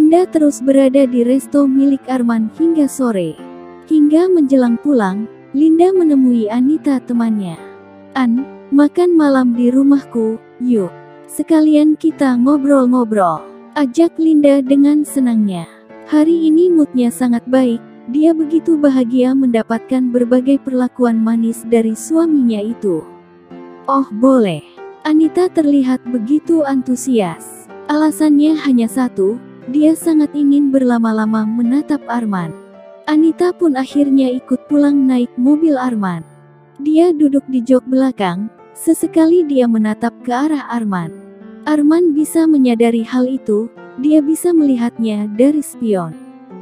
Linda terus berada di resto milik Arman hingga sore. Hingga menjelang pulang, Linda menemui Anita temannya. "An, makan malam di rumahku, yuk. Sekalian kita ngobrol-ngobrol," ajak Linda dengan senangnya. Hari ini moodnya sangat baik, dia begitu bahagia mendapatkan berbagai perlakuan manis dari suaminya itu. "Oh boleh." Anita terlihat begitu antusias. Alasannya hanya satu, dia sangat ingin berlama-lama menatap Arman. Anita pun akhirnya ikut pulang naik mobil Arman. Dia duduk di jok belakang, sesekali dia menatap ke arah Arman. Arman bisa menyadari hal itu, dia bisa melihatnya dari spion.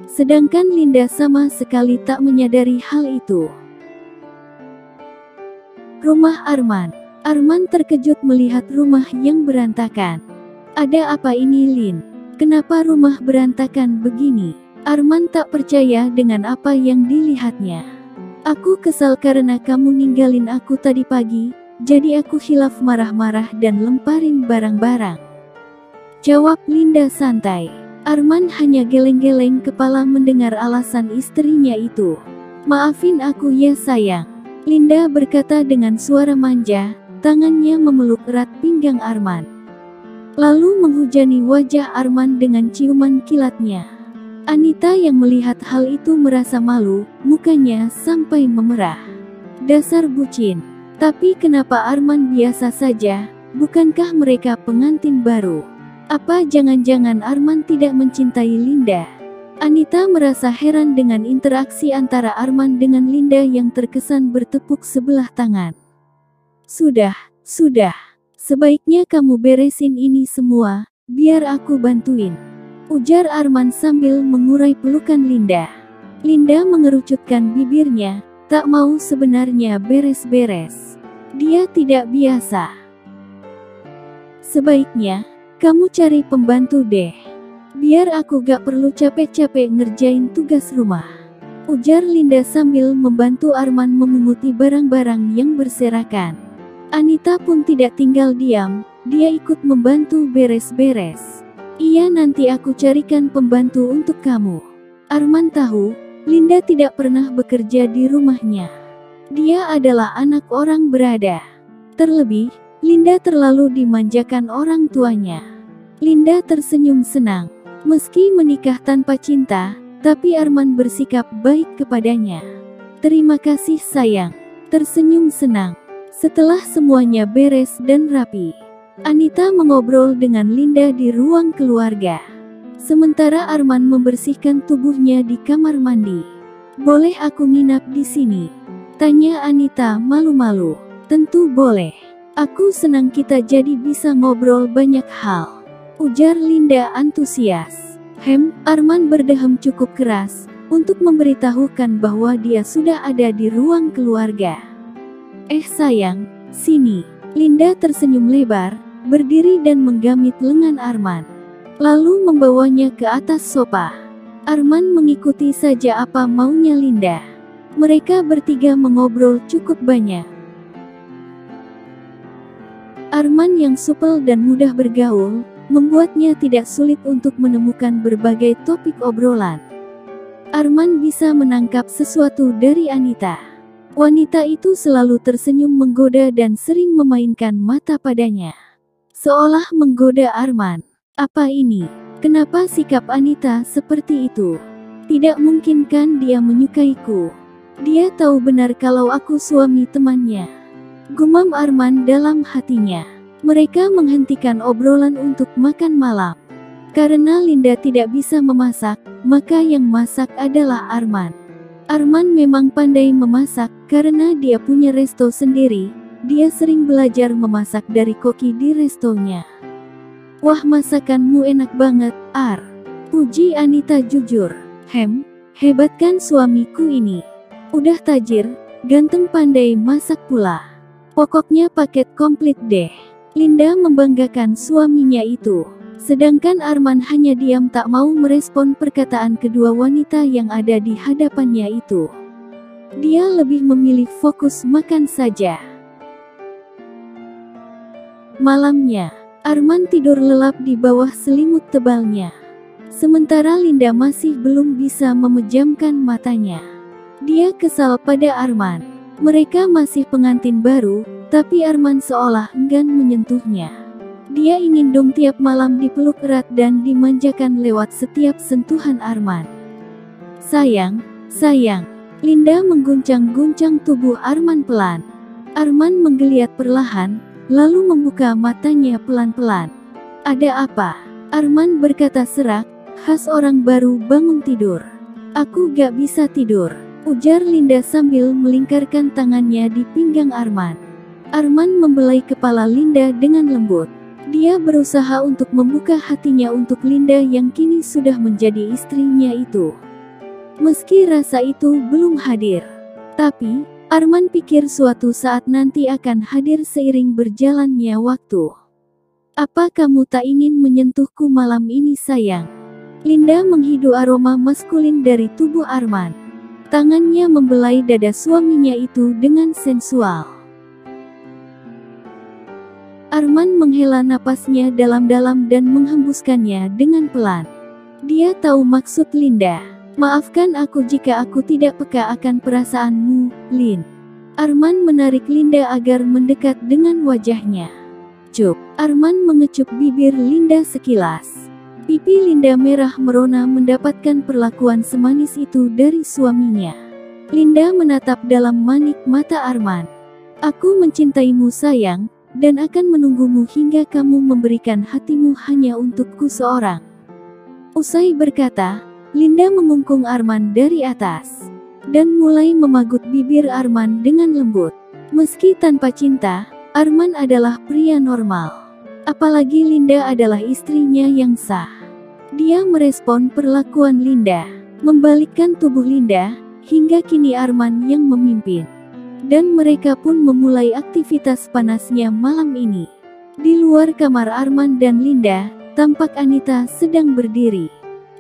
Sedangkan Linda sama sekali tak menyadari hal itu. Rumah Arman. Arman terkejut melihat rumah yang berantakan. "Ada apa ini, Lin? Kenapa rumah berantakan begini?" Arman tak percaya dengan apa yang dilihatnya. "Aku kesal karena kamu ninggalin aku tadi pagi, jadi aku hilaf marah-marah dan lemparin barang-barang," jawab Linda santai. Arman hanya geleng-geleng kepala mendengar alasan istrinya itu. "Maafin aku ya sayang," Linda berkata dengan suara manja, tangannya memeluk erat pinggang Arman. Lalu menghujani wajah Arman dengan ciuman kilatnya. Anita yang melihat hal itu merasa malu, mukanya sampai memerah. "Dasar bucin. Tapi kenapa Arman biasa saja? Bukankah mereka pengantin baru? Apa jangan-jangan Arman tidak mencintai Linda?" Anita merasa heran dengan interaksi antara Arman dengan Linda yang terkesan bertepuk sebelah tangan. Sudah. Sebaiknya kamu beresin ini semua, biar aku bantuin," ujar Arman sambil mengurai pelukan Linda. Linda mengerucutkan bibirnya, tak mau sebenarnya beres-beres. Dia tidak biasa. "Sebaiknya, kamu cari pembantu deh. Biar aku gak perlu capek-capek ngerjain tugas rumah," ujar Linda sambil membantu Arman memunguti barang-barang yang berserakan. Anita pun tidak tinggal diam, dia ikut membantu beres-beres. "Iya, nanti aku carikan pembantu untuk kamu." Arman tahu, Linda tidak pernah bekerja di rumahnya. Dia adalah anak orang berada. Terlebih, Linda terlalu dimanjakan orang tuanya. Linda tersenyum senang. Meski menikah tanpa cinta, tapi Arman bersikap baik kepadanya. "Terima kasih sayang," tersenyum senang. Setelah semuanya beres dan rapi, Anita mengobrol dengan Linda di ruang keluarga. Sementara Arman membersihkan tubuhnya di kamar mandi. "Boleh aku nginap di sini?" tanya Anita malu-malu. "Tentu boleh. Aku senang kita jadi bisa ngobrol banyak hal," ujar Linda antusias. Arman berdehem cukup keras untuk memberitahukan bahwa dia sudah ada di ruang keluarga. Sayang, sini." Linda tersenyum lebar, berdiri dan menggamit lengan Arman. Lalu membawanya ke atas sofa. Arman mengikuti saja apa maunya Linda. Mereka bertiga mengobrol cukup banyak. Arman yang supel dan mudah bergaul, membuatnya tidak sulit untuk menemukan berbagai topik obrolan. Arman bisa menangkap sesuatu dari Anita. Wanita itu selalu tersenyum menggoda dan sering memainkan mata padanya, seolah menggoda Arman. Apa ini? Kenapa sikap Anita seperti itu? Tidak mungkin kan dia menyukaiku? Dia tahu benar kalau aku suami temannya, gumam Arman dalam hatinya. Mereka menghentikan obrolan untuk makan malam. Karena Linda tidak bisa memasak, maka yang masak adalah Arman. Arman memang pandai memasak, karena dia punya resto sendiri. Dia sering belajar memasak dari koki di restonya. "Wah, masakanmu enak banget, Ar," puji Anita jujur. Hebat kan suamiku ini. Udah tajir, ganteng, pandai masak pula. Pokoknya paket komplit deh." Linda membanggakan suaminya itu. Sedangkan Arman hanya diam tak mau merespon perkataan kedua wanita yang ada di hadapannya itu. Dia lebih memilih fokus makan saja. Malamnya, Arman tidur lelap di bawah selimut tebalnya. Sementara Linda masih belum bisa memejamkan matanya. Dia kesal pada Arman. Mereka masih pengantin baru, tapi Arman seolah enggan menyentuhnya. Dia ingin dong tiap malam dipeluk erat dan dimanjakan lewat setiap sentuhan Arman. Sayang, sayang. Linda mengguncang-guncang tubuh Arman pelan. Arman menggeliat perlahan, lalu membuka matanya pelan-pelan. Ada apa? Arman berkata serak, khas orang baru bangun tidur. Aku gak bisa tidur, ujar Linda sambil melingkarkan tangannya di pinggang Arman. Arman membelai kepala Linda dengan lembut. Dia berusaha untuk membuka hatinya untuk Linda yang kini sudah menjadi istrinya itu. Meski rasa itu belum hadir, tapi Arman pikir suatu saat nanti akan hadir seiring berjalannya waktu. Apa kamu tak ingin menyentuhku malam ini sayang? Linda menghidu aroma maskulin dari tubuh Arman. Tangannya membelai dada suaminya itu dengan sensual. Arman menghela napasnya dalam-dalam dan menghembuskannya dengan pelan. Dia tahu maksud Linda. Maafkan aku jika aku tidak peka akan perasaanmu, Lin. Arman menarik Linda agar mendekat dengan wajahnya. Cup. Arman mengecup bibir Linda sekilas. Pipi Linda merah merona mendapatkan perlakuan semanis itu dari suaminya. Linda menatap dalam manik mata Arman. Aku mencintaimu sayang, dan akan menunggumu hingga kamu memberikan hatimu hanya untukku seorang. Usai berkata, Linda memungkung Arman dari atas, dan mulai memagut bibir Arman dengan lembut. Meski tanpa cinta, Arman adalah pria normal. Apalagi Linda adalah istrinya yang sah. Dia merespon perlakuan Linda, membalikkan tubuh Linda, hingga kini Arman yang memimpin. Dan mereka pun memulai aktivitas panasnya malam ini. Di luar kamar Arman dan Linda, tampak Anita sedang berdiri.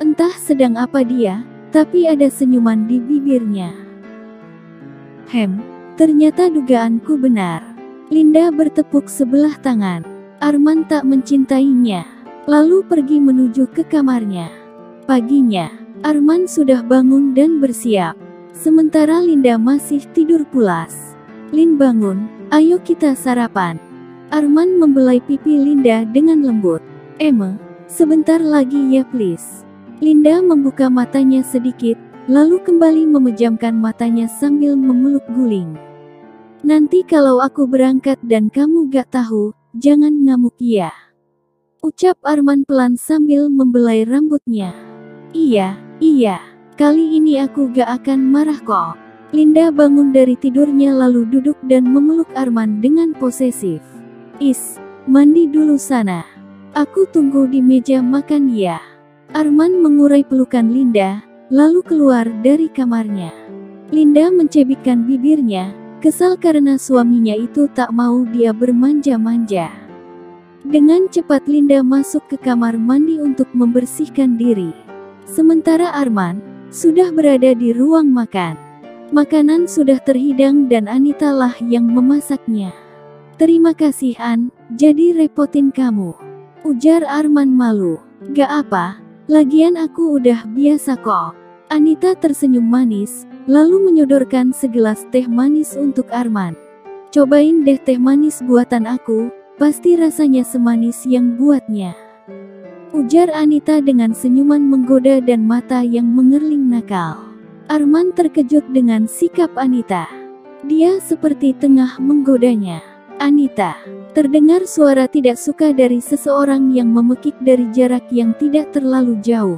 Entah sedang apa dia, tapi ada senyuman di bibirnya. Ternyata dugaanku benar. Linda bertepuk sebelah tangan. Arman tak mencintainya, lalu pergi menuju ke kamarnya. Paginya, Arman sudah bangun dan bersiap. Sementara Linda masih tidur pulas. Lin bangun, ayo kita sarapan. Arman membelai pipi Linda dengan lembut. Sebentar lagi ya please. Linda membuka matanya sedikit, lalu kembali memejamkan matanya sambil memeluk guling. Nanti kalau aku berangkat dan kamu gak tahu, jangan ngamuk ya. Ucap Arman pelan sambil membelai rambutnya. Iya, kali ini aku gak akan marah kok. Linda bangun dari tidurnya lalu duduk dan memeluk Arman dengan posesif. Mandi dulu sana. Aku tunggu di meja makan ya. Arman mengurai pelukan Linda, lalu keluar dari kamarnya. Linda mencebikkan bibirnya, kesal karena suaminya itu tak mau dia bermanja-manja. Dengan cepat Linda masuk ke kamar mandi untuk membersihkan diri. Sementara Arman sudah berada di ruang makan. Makanan sudah terhidang dan Anita lah yang memasaknya. Terima kasih An, jadi repotin kamu. Ujar Arman malu. Gak apa. Lagian aku udah biasa kok. Anita tersenyum manis, lalu menyodorkan segelas teh manis untuk Arman. Cobain deh teh manis buatan aku, pasti rasanya semanis yang buatnya. Ujar Anita dengan senyuman menggoda dan mata yang mengerling nakal. Arman terkejut dengan sikap Anita. Dia seperti tengah menggodanya. Anita. Terdengar suara tidak suka dari seseorang yang memekik dari jarak yang tidak terlalu jauh.